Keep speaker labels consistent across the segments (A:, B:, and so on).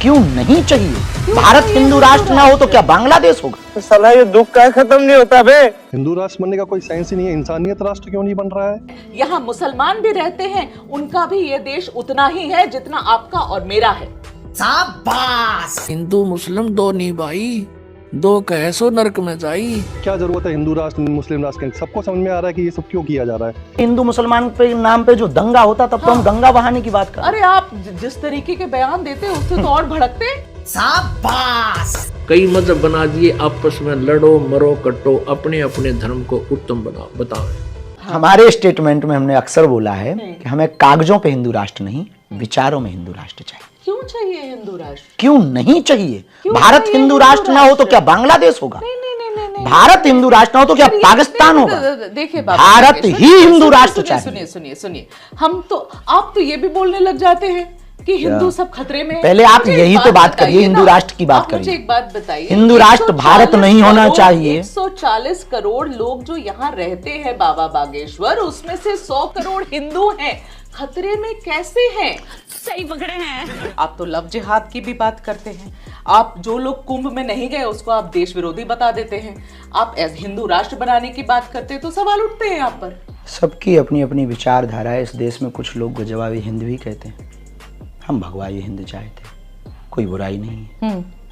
A: क्यों नहीं चाहिए? भारत हिंदू राष्ट्र ना हो तो क्या बांग्लादेश होगा?
B: साला ये दुख का खत्म नहीं होता बे।
C: हिंदू राष्ट्र बनने का कोई साइंस ही नहीं है। इंसानियत राष्ट्र क्यों नहीं बन रहा है?
D: यहाँ मुसलमान भी रहते हैं, उनका भी ये देश उतना ही है जितना आपका और मेरा है।
E: शाबाश। हिंदू मुस्लिम दो नहीं भाई, दो कैसो नरक में जाई।
C: क्या जरूरत है हिंदू राष्ट्र मुस्लिम राष्ट्र की? सबको समझ में आ रहा है कि ये सब क्यों किया जा रहा है।
A: हिंदू मुसलमान पे नाम पे जो दंगा होता तब तो हम गंगा बहाने की बात कर रहे हैं।
D: अरे आप जिस तरीके के बयान देते उससे तो और भड़कते।
E: शाबाश। कई मजहब बना दिए, आपस में लड़ो मरो कटो, अपने अपने धर्म को उत्तम बताओ।
A: हमारे स्टेटमेंट में हमने अक्सर बोला है कि हमें कागजों पे हिंदू राष्ट्र नहीं, विचारों में हिंदू राष्ट्र चाहिए।
D: क्यों चाहिए हिंदू राष्ट्र?
A: क्यों नहीं चाहिए? भारत हिंदू राष्ट्र ना हो तो क्या बांग्लादेश होगा?
D: नहीं।
A: भारत हिंदू राष्ट्र ना हो तो क्या पाकिस्तान होगा?
D: देखिए
A: भारत ही हिंदू राष्ट्र चाहिए।
D: सुनिए, हम तो आप तो ये भी बोलने लग जाते हैं कि हिंदू सब खतरे में है।
A: पहले आप यही तो बात करिए, हिंदू राष्ट्र की बात करिए।
D: मुझे एक बात बताइए,
A: हिंदू राष्ट्र भारत नहीं होना चाहिए।
D: 140 करोड़ लोग जो यहाँ रहते हैं बाबा बागेश्वर, उसमें से 100 करोड़ हिंदू हैं। खतरे में कैसे हैं?
F: सही पकड़े हैं
D: आप तो लव जिहाद की भी बात करते हैं। आप जो लोग कुंभ में नहीं गए उसको आप देश विरोधी बता देते हैं। आप हिंदू राष्ट्र बनाने की बात करते हैं तो सवाल उठते हैं यहाँ पर।
A: सबकी अपनी अपनी विचारधारा है। इस देश में कुछ लोग गजवाई हिंद भी कहते हैं, हम भगवाई हिंद चाहते, कोई बुराई नहीं है।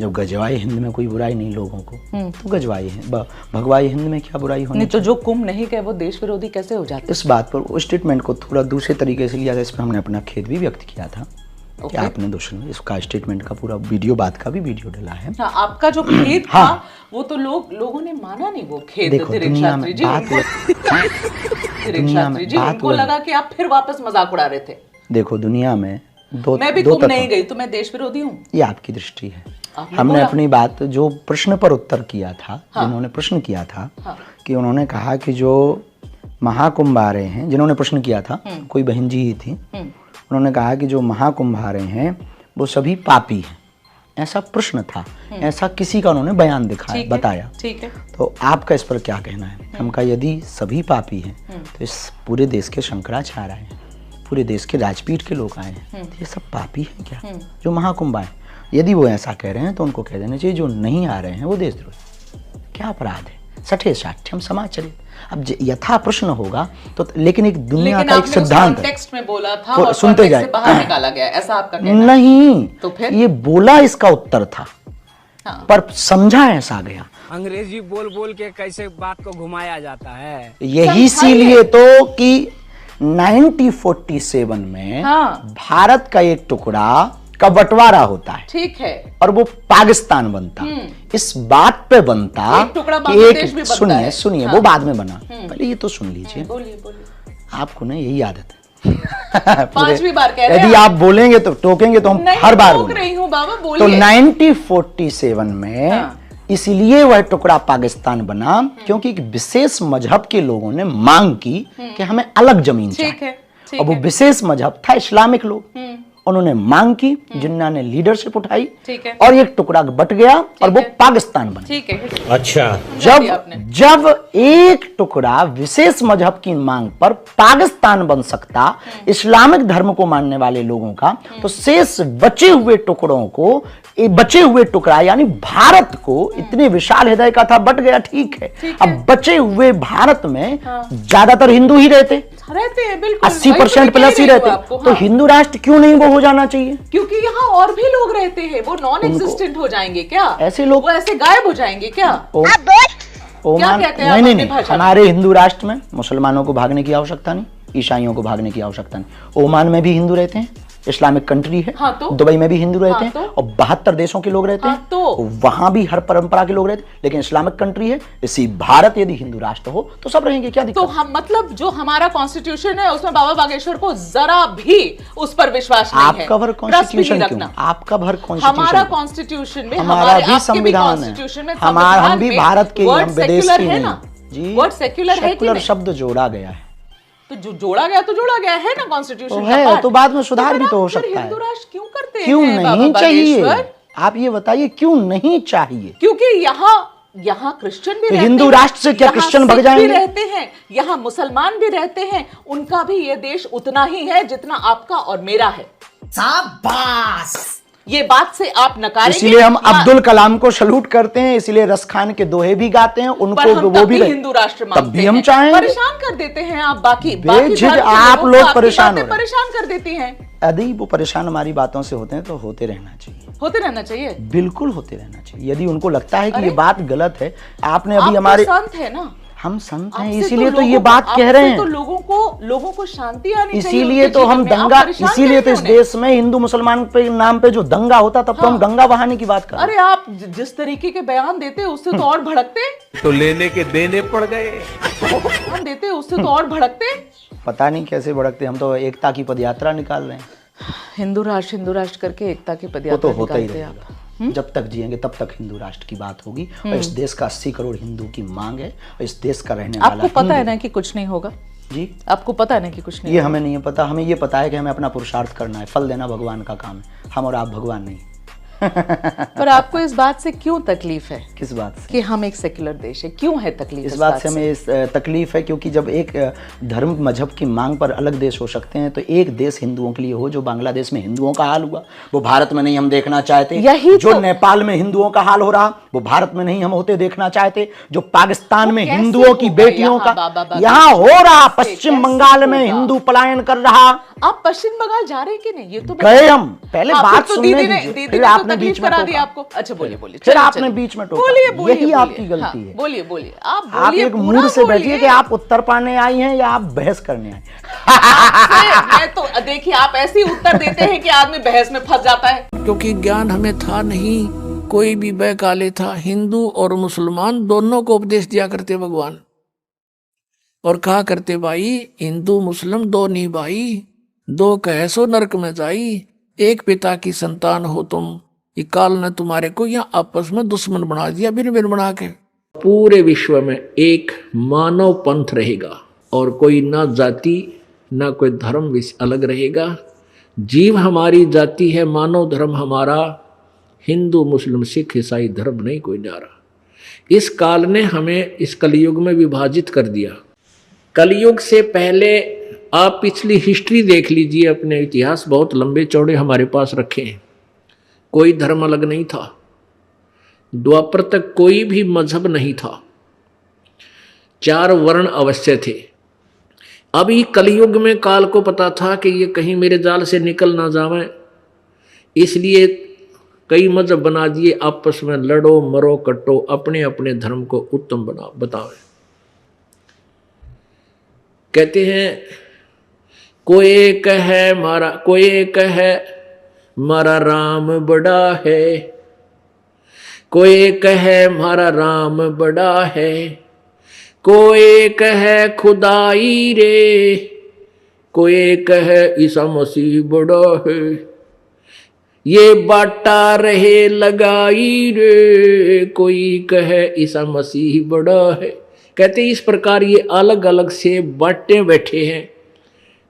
A: जब गजवाई हिंद में कोई बुराई नहीं लोगों को, तो गजवाई हिंद भगवाई हिंद में क्या बुराई होनी?
D: नहीं तो जो कुंभ नहीं गए वो देश विरोधी कैसे हो जाते?
A: इस बात पर उस स्टेटमेंट को थोड़ा दूसरे तरीके से लिया था। इस पर हमने अपना खेद भी व्यक्त किया था कि आपने दूसरे इसका स्टेटमेंट का पूरा वीडियो, बात का भी वीडियो डाला है।
D: हाँ, आपका जो खेद था वो तो लोगों ने माना नहीं। वो खेद
A: देखो दुनिया में
D: उनको लगा कि आप फिर वापस मजाक उड़ा रहे थे।
A: देखो दुनिया में
D: मैं भी कुंभ नहीं गई तो मैं देश विरोधी हूँ,
A: ये आपकी दृष्टि है। हमने अपनी बात जो प्रश्न पर उत्तर किया था, जिन्होंने प्रश्न किया था कि उन्होंने कहा कि जो महाकुंभ आ रहे हैं, जिन्होंने प्रश्न किया था कोई बहन जी ही थी, उन्होंने कहा कि जो महाकुंभ आ रहे हैं वो सभी पापी हैं, ऐसा प्रश्न था। ऐसा किसी का उन्होंने बयान दिखाया, बताया।
D: ठीक है, तो
A: आपका इस पर क्या कहना है? हम कहा यदि सभी पापी हैं तो इस पूरे देश के शंकराचार्य आए हैं, पूरे देश के राजपीठ के लोग आए हैं, तो ये सब पापी हैं क्या जो महाकुंभ आए? यदि वो ऐसा कह रहे हैं तो उनको कह देना चाहिए जो नहीं आ रहे हैं वो देशद्रोही। क्या अपराध है? सठे साठ्यम समाज चले। अब यथा प्रश्न होगा तो, लेकिन एक दुनिया का एक सिद्धांत
D: टेक्स्ट में बोला था और
A: सुनते जाए,
D: बाहर निकाला गया, ऐसा आपका कहना?
A: नहीं,
D: तो फिर
A: ये बोला इसका उत्तर था, पर समझा ऐसा गया।
G: अंग्रेजी बोल बोल के कैसे बात को घुमाया जाता है।
A: यही इसीलिए तो कि 1947 में भारत का एक टुकड़ा का बंटवारा होता है,
D: ठीक है,
A: और वो पाकिस्तान बनता। इस बात पे बनता कि एक सुनिए वो बाद में बना, पहले ये तो सुन लीजिए।
D: बोलिए।
A: आपको ना यही आदत है
D: 5वीं बार कह रहे हैं।
A: यदि आप बोलेंगे तो टोकेंगे तो हम हर बार
D: टोक रही हूं बाबा, बोलिए।
A: तो 1947 में इसलिए वह टुकड़ा पाकिस्तान बना क्योंकि एक विशेष मजहब के लोगों ने मांग की कि हमें अलग जमीन चाहिए। अब वो विशेष मजहब था इस्लामिक लोग, उन्होंने मांग की, जिन्ना ने लीडरशिप उठाई, और एक टुकड़ा बट गया और वो पाकिस्तान बना।
D: ठीक है,
E: अच्छा,
A: जब एक टुकड़ा विशेष मजहब की मांग पर पाकिस्तान बन सकता इस्लामिक धर्म को मानने वाले लोगों का, तो शेष बचे हुए टुकड़ों को, बचे हुए टुकड़ा यानी भारत को, इतने विशाल हृदय का था, बट गया, ठीक है। अब बचे हुए भारत में ज्यादातर हिंदू ही रहते
D: हैं, बिल्कुल
A: 80% प्लस ही रहते, तो हिंदू राष्ट्र क्यों नहीं वो हो जाना चाहिए?
D: क्योंकि यहाँ और भी लोग रहते हैं, वो नॉन एग्जिस्टेंट हो जाएंगे क्या?
A: ऐसे लोग
D: वो ऐसे गायब हो जाएंगे क्या?
A: ओमान नहीं, हमारे हिंदू राष्ट्र में मुसलमानों को भागने की आवश्यकता नहीं, ईसाइयों को भागने की आवश्यकता नहीं। ओमान में भी हिंदू रहते हैं, इस्लामिक कंट्री है। दुबई में भी हिंदू रहते हैं, और 72 देशों के लोग रहते हैं, तो वहां भी हर परंपरा के लोग रहते हैं, लेकिन इस्लामिक कंट्री है। इसी भारत यदि हिंदू राष्ट्र हो तो सब रहेंगे, क्या दिक्कत?
D: तो हम मतलब जो हमारा कॉन्स्टिट्यूशन है उसमें बाबा बागेश्वर को जरा भी उस पर विश्वास नहीं है।
A: आपका भर कॉन्स्टिट्यूशन क्यों? आपका भर कॉन्स्टिट्यूशन,
D: हमारा कॉन्स्टिट्यूशन में,
A: हमारा भी संविधान है, हमारा, हम भी भारत के, हम विदेश के नहीं जी।
D: वर्ड सेक्युलर है,
A: सेक्युलर शब्द जोड़ा गया है,
D: तो जो जोड़ा गया तो जोड़ा गया है ना कॉन्स्टिट्यूशन
A: तो है, तो बाद में सुधार भी तो हो सकता है।
D: हिंदू राष्ट्र क्यों करते हैं?
A: क्यों नहीं चाहिए? आप ये बताइए क्यों नहीं चाहिए?
D: क्योंकि यहाँ क्रिश्चियन भी रहते हैं,
A: हिंदू राष्ट्र से क्या क्रिश्चियन भग जाएंगे?
D: रहते हैं, यहाँ मुसलमान भी रहते हैं, उनका भी ये देश उतना ही है जितना आपका और मेरा है।
E: शाबाश।
D: ये बात से आप नकारेंगे?
A: इसीलिए हम अब्दुल कलाम को सलूट करते हैं, इसीलिए रस खान के दोहे भी गाते हैं, उनको वो भी
D: हिंदू राष्ट्र मानते
A: तब भी हम
D: हैं।
A: चाहेंगे।
D: परेशान कर देते हैं आप, बाकी
A: आप लोग परेशान हो रहे हैं।
D: परेशान कर देती हैं।
A: यदि वो परेशान हमारी बातों से होते हैं तो होते रहना चाहिए,
D: होते रहना चाहिए,
A: बिल्कुल होते रहना चाहिए। यदि उनको लगता है कि ये बात गलत है, आपने
D: आप
A: अभी
D: तो
A: हमारे
D: संत है ना,
A: हम संत हैं,
D: आपसे
A: इसीलिए तो
D: लोगों
A: ये
D: को-
A: बात कह रहे
D: आपसे तो
A: हैं।
D: लोगों को शांति आनी चाहिए
A: इसीलिए
D: उनके
A: तो हम
D: जीवन में। आप
A: दंगा,
D: परेशान
A: इसीलिए तो
D: करेंगे
A: इस
D: उन्हें।
A: देश में हिंदू मुसलमान पे नाम पे जो दंगा होता, तब तो हम गंगा बहाने की बात कर रहे हैं।
D: अरे आप जिस तरीके के बयान देते उससे तो और भड़कते,
B: तो लेने के देने पड़ गए।
D: बयान देते उससे तो और भड़कते।
A: पता नहीं कैसे भड़कते, हम तो एकता की पदयात्रा निकाल रहे हैं।
D: हिंदू राष्ट्र करके एकता की
A: वो तो
D: पदयात्रा
A: होता ही
D: निकालते हैं
A: रहेगा,
D: आप।
A: जब तक जिएंगे तब तक हिंदू राष्ट्र की बात होगी। और इस देश का 80 करोड़ हिंदू की मांग है, और इस देश का रहने वाला
D: आपको पता है
A: हिंदू-
D: ना कि कुछ नहीं होगा?
A: जी,
D: आपको पता है ना कि कुछ नहीं
A: ये हमें नहीं है पता। हमें ये पता है कि हमें अपना पुरुषार्थ करना है, फल देना भगवान का काम है। हम और आप भगवान नहीं।
D: पर आपको इस बात से क्यों तकलीफ है
A: किस बात से?
D: कि हम एक सेक्युलर देश है? क्यों है तकलीफ
A: इस बात से हमें इस तकलीफ है क्योंकि जब एक धर्म मजहब की मांग पर अलग देश हो सकते हैं, तो एक देश हिंदुओं के लिए हो। जो बांग्लादेश में हिंदुओं का हाल हुआ, वो भारत में नहीं हम देखना चाहते।
D: यही
A: जो
D: तो-
A: नेपाल में हिंदुओं का हाल हो रहा, वो भारत में नहीं हम होते देखना चाहते। जो पाकिस्तान में
D: कैसे
A: हिंदुओं की
D: होगा
A: बेटियों
D: यहाँ,
A: का
D: बाबा?
A: यहाँ हो रहा, पश्चिम
D: कैसे
A: बंगाल में
D: होगा?
A: हिंदू पलायन कर रहा।
D: आप पश्चिम बंगाल जा रहे हैं कि नहीं? ये तो
A: गए हम, पहले
D: आपको
A: बात
D: तो
A: सुनने
D: दीदी ने
A: दीजिए,
D: तो
A: फिर आपने
D: तकलीफ
A: बीच में
D: करा दी
A: टोका।
D: आपको। अच्छा बोलिए
A: फिर
D: चलिए,
A: आपने
D: चलिए।
A: बीच में टोका।
D: बोलिए
A: यही आपकी
D: बोलिए।
A: गलती
D: हाँ,
A: है।
D: बोलिए आप
A: आप
D: बोलिए,
A: एक
D: पूरा
A: मूड से बैठिए
D: बोलिए।
A: कि आप उत्तर पाने आई हैं या आप बहस करने आई।
D: मैं तो देखिए, आप ऐसे ही उत्तर देते हैं कि आदमी बहस में फंस जाता है।
E: क्योंकि ज्ञान हमें था नहीं, कोई भी बहकाले था। हिंदू और मुसलमान दोनों को उपदेश दिया करते भगवान, और कहा करते भाई हिंदू मुस्लिम दो नहीं भाई, दो कहे सो नरक में जाई, एक पिता की संतान हो तुम, ये काल ने तुम्हारे को यहाँ आपस में दुश्मन बना दिया, बिन बिन बना के। पूरे विश्व में एक मानव पंथ रहेगा, और कोई ना जाति ना कोई धर्म अलग रहेगा। जीव हमारी जाति है, मानव धर्म हमारा, हिंदू मुस्लिम सिख ईसाई धर्म नहीं कोई न्यारा। इस काल ने हमें इस कलयुग में विभाजित कर दिया। कलयुग से पहले आप पिछली हिस्ट्री देख लीजिए, अपने इतिहास बहुत लंबे चौड़े हमारे पास रखे हैं। कोई धर्म अलग नहीं था, द्वापर तक कोई भी मजहब नहीं था, 4 वर्ण अवश्य थे। अभी कलयुग में काल को पता था कि ये कहीं मेरे जाल से निकल ना जावे, इसलिए कई मजहब बना दिए, आपस में लड़ो मरो कटो, अपने अपने धर्म को उत्तम बना बतावे। कहते हैं कोई एक है मारा राम बड़ा है, कोई एक है मारा राम बड़ा है, कोई एक है खुदाई रे, कोई एक है ईसा मसीह बड़ा है, ये बाटा रहे लगाई रे, कोई कहे ईसा मसीह बड़ा है। कहते इस प्रकार ये अलग अलग से बाटे बैठे हैं।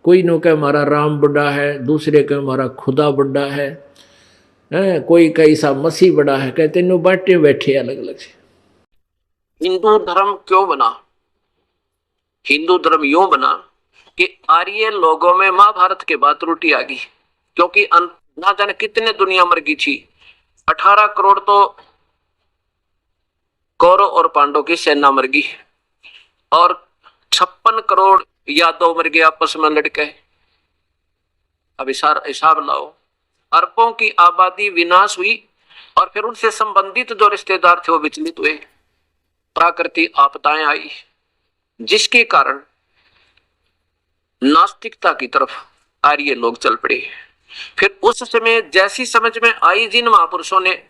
E: कोई नो कहे हमारा राम बड़ा है, दूसरे कहे हमारा खुदा बड़ा है, कोई कहे ईसा मसीह बड़ा है। कहते नो बाटे बैठे अलग अलग से। हिंदू धर्म क्यों बना? हिंदू धर्म यूं बना कि आर्य लोगों में महाभारत के बाद त्रुटि आ गई, क्योंकि ना जाने कितने दुनिया मर गई थी। 18 करोड़ तो कौरव और पांडव की सेना मर गई, और 56 करोड़ यादव मर गए आपस में लड़के। अब हिसाब लाओ, अरबों की आबादी विनाश हुई, और फिर उनसे संबंधित जो रिश्तेदार थे वो विचलित हुए। प्राकृतिक आपदाएं आई, जिसके कारण नास्तिकता की तरफ आर्य लोग चल पड़े। फिर उस समय जैसी समझ में आई, जिन महापुरुषों ने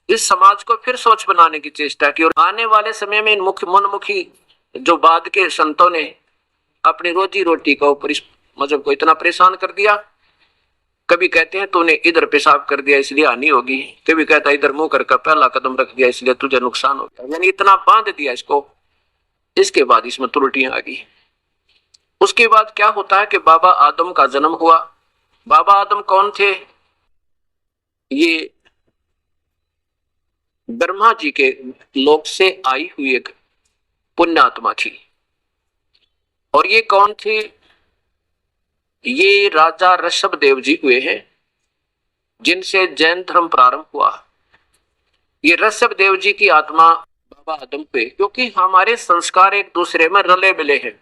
E: इस समाज को फिर स्वच्छ बनाने की चेष्टा की, और आने वाले समय में इन मनमुखी जो बाद के संतों ने अपनी रोजी रोटी का ऊपर इस मजहब को इतना परेशान कर दिया। कभी कहते हैं तूने इधर पेशाब कर दिया इसलिए हानि होगी, कभी कहता है इधर मुंह करके पहला कदम रख दिया इसलिए तुझे नुकसान हो गया, यानी इतना बांध दिया इसको। इसके बाद इसमें त्रुटियां आ गई। उसके बाद क्या होता है कि बाबा आदम का जन्म हुआ। बाबा आदम कौन थे? ये ब्रह्मा जी के लोक से आई हुई एक पुण्यात्मा थी। और ये कौन थे? ये राजा ऋषभ देव जी हुए हैं,
H: जिनसे जैन धर्म प्रारंभ हुआ, ये ऋषभ देव जी की आत्मा बाबा आदम पे, क्योंकि हमारे संस्कार एक दूसरे में रले मिले हैं।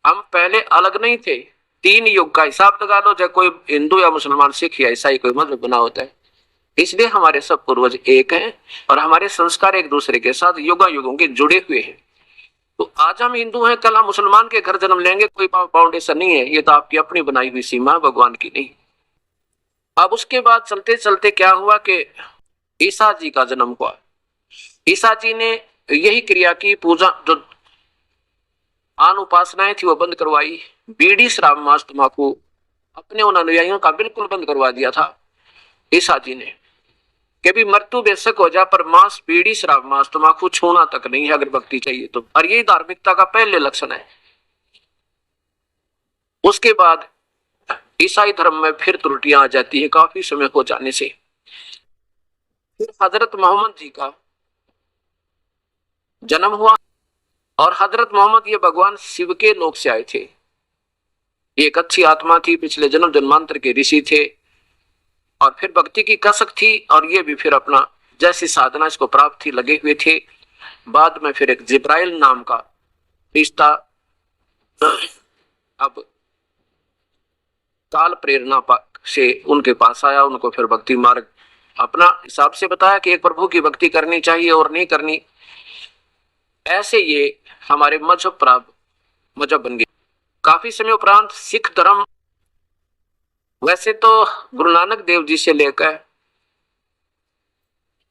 H: हम पहले अलग नहीं थे। 3 युग का हिसाब लगा लो, चाहे कोई हिंदू या मुसलमान, सिख या ईसाई कोई मजहब बना होता है, इसलिए हमारे सब पूर्वज एक हैं और हमारे संस्कार एक दूसरे के साथ युगों के जुड़े हुए हैं। तो आज हम हिंदू हैं, कल हम मुसलमान के घर जन्म लेंगे, कोई फाउंडेशन नहीं है, ये तो आपकी अपनी बनाई हुई सीमा है, भगवान की नहीं। अब उसके बाद चलते चलते क्या हुआ कि ईसा जी का जन्म हुआ। ईसा जी ने यही क्रिया की, पूजा जो आन उपासनाएं थी वो बंद करवाई, बीड़ी शराब मांस तंबाकू अपने उन अनुयायियों का बिल्कुल बंद करवा दिया था ईसा जी ने, कि भी मृत्यु बेशक हो जाए पर मांस, बीड़ी शराब मांस तंबाकू छूना तक नहीं है अगर भक्ति चाहिए तो। और यही धार्मिकता का पहले लक्षण है। उसके बाद ईसाई धर्म में फिर त्रुटियां आ जाती है काफी समय हो जाने से। फिर हजरत मोहम्मद जी का जन्म हुआ और हजरत मोहम्मद ये भगवान शिव के लोक से आए थे। एक अच्छी आत्मा थी, पिछले जन्म जन्मांतर के ऋषि थे और फिर भक्ति की कसक थी और ये भी फिर अपना जैसी साधना इसको प्राप्त थी लगे हुए थे। बाद में फिर एक जिब्राइल नाम का रिश्ता अब काल प्रेरणा से उनके पास आया, उनको फिर भक्ति मार्ग अपना हिसाब से बताया कि एक प्रभु की भक्ति करनी चाहिए और नहीं करनी। ऐसे ये हमारे मजहब बन गए। काफी समय उपरांत सिख धर्म, वैसे तो गुरु नानक देव जी से लेकर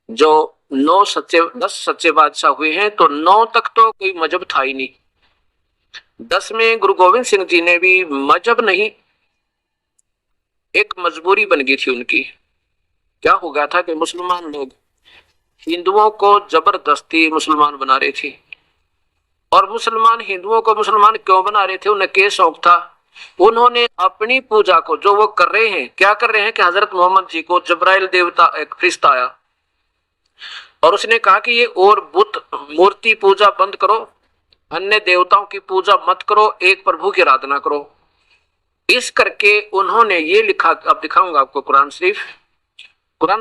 H: जो 10 सच्चे बादशाह हुए हैं तो 9 तक तो कोई मजहब था ही नहीं। 10 में गुरु गोविंद सिंह जी ने भी मजहब नहीं, एक मजबूरी बन गई थी उनकी। क्या हो गया था कि मुसलमान लोग हिंदुओं को जबरदस्ती मुसलमान बना रहे थे। और मुसलमान हिंदुओं को मुसलमान क्यों बना रहे थे, उन्हें क्या शौक था, उन्होंने अपनी पूजा को जो वो कर रहे हैं, क्या कर रहे हैं कि हजरत मोहम्मद जी को जब्राइल देवता एक फरिश्ता आया और उसने कहा कि ये और बुत मूर्ति पूजा बंद करो, अन्य देवताओं की पूजा मत करो, एक प्रभु की आराधना करो। इस करके उन्होंने ये लिखा, अब दिखाऊंगा आपको कुरान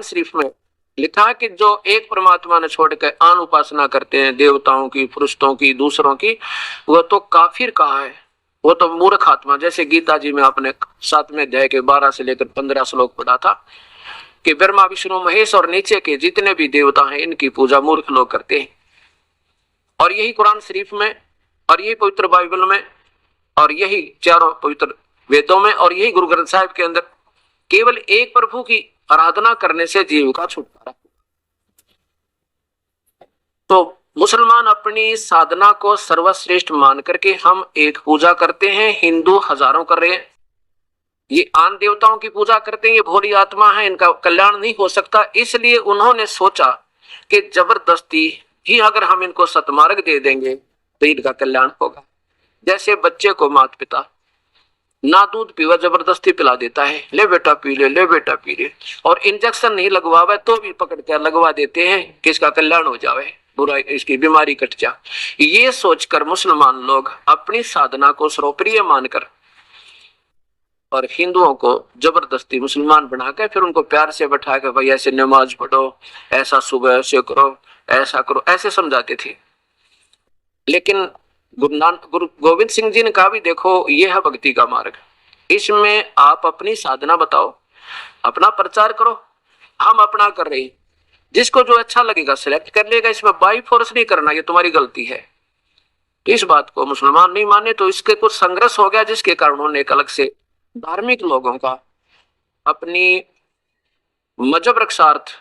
H: शरीफ में लिखा कि जो एक परमात्मा ने छोड़कर आन उपासना करते हैं देवताओं की, फरिश्तों की, दूसरों की, वो तो काफिर कहा है, वो तो मूर्ख आत्मा। जैसे गीता जी में आपने 7वें अध्याय के 12 से लेकर 15 श्लोक पढ़ा था कि ब्रह्मा विष्णु महेश और नीचे के जितने भी देवता हैं इनकी पूजा मूर्ख लोग करते हैं। और यही कुरान शरीफ में और यही पवित्र बाइबल में और यही चारों पवित्र वेदों में और यही गुरु ग्रंथ साहिब के अंदर केवल एक प्रभु की आराधना करने से जीव का छुटकारा। तो मुसलमान अपनी साधना को सर्वश्रेष्ठ मान करके हम एक पूजा करते हैं, हिंदू हजारों कर रहे हैं, ये आन देवताओं की पूजा करते हैं, ये भोली आत्मा है, इनका कल्याण नहीं हो सकता। इसलिए उन्होंने सोचा कि जबरदस्ती ही अगर हम इनको सतमार्ग दे देंगे तो इनका कल्याण होगा। जैसे बच्चे को माता पिता ना दूध पीवा जबरदस्ती पिला देता है, ले बेटा पी ले, ले बेटा पी ले, और इंजेक्शन नहीं लगवावे तो भी पकड़ कर लगवा देते हैं कि इसका कल्याण हो जावे, बुराई इसकी बीमारी कट जा। ये सोचकर मुसलमान लोग अपनी साधना को सर्वप्रिय मानकर और हिंदुओं को जबरदस्ती मुसलमान बनाकर फिर उनको प्यार से बैठा कर भाई ऐसे नमाज पढ़ो, ऐसा सुबह ऐसे करो, ऐसा करो, ऐसे समझाते थे। लेकिन गुरु गोविंद सिंह जी ने कहा भी देखो ये है भक्ति का मार्ग, इसमें आप अपनी साधना बताओ, अपना प्रचार करो, हम अपना कर रहे हैं, जिसको जो अच्छा लगेगा सिलेक्ट कर लेगा, इसमें बाई फोर्स नहीं करना, ये तुम्हारी गलती है। इस बात को मुसलमान नहीं माने तो इसके कुछ संघर्ष हो गया, जिसके कारण उन्होंने एक अलग से धार्मिक लोगों का अपनी मजहब रक्षार्थ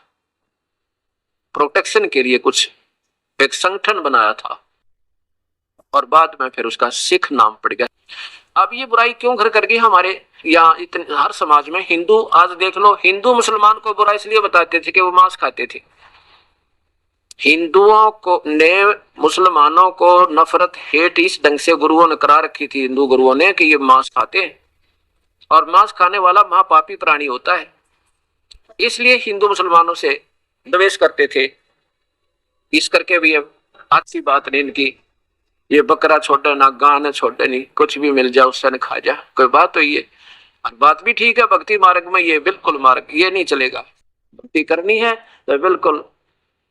H: प्रोटेक्शन के लिए कुछ एक संगठन बनाया था और बाद में फिर उसका सिख नाम पड़ गया। अब ये बुराई क्यों घर कर गई हमारे यहाँ इतने हर समाज में। हिंदू आज देख लो, हिंदू मुसलमान को बुरा इसलिए बताते थे कि वो मांस खाते थे। हिंदुओं को ने मुसलमानों को नफरत हेट इस ढंग से गुरुओं ने करा रखी थी, हिंदू गुरुओं ने, कि ये मांस खाते हैं और मांस खाने वाला महापापी प्राणी होता है। इसलिए हिंदू मुसलमानों से द्वेष करते थे। इस करके भी अब अच्छी बात नहीं इनकी, ये बकरा छोड़े ना गां छोड़े नहीं, कुछ भी मिल जाए उससे न खा जा, कोई बात तो ये। और बात भी ठीक है, भक्ति मार्ग में ये बिल्कुल मार्ग ये नहीं चलेगा। भक्ति करनी है तो बिल्कुल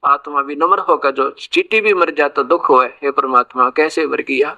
H: आत्मा भी नम्र होकर, जो चींटी भी मर जाता दुख होए, हे परमात्मा कैसे वर किया।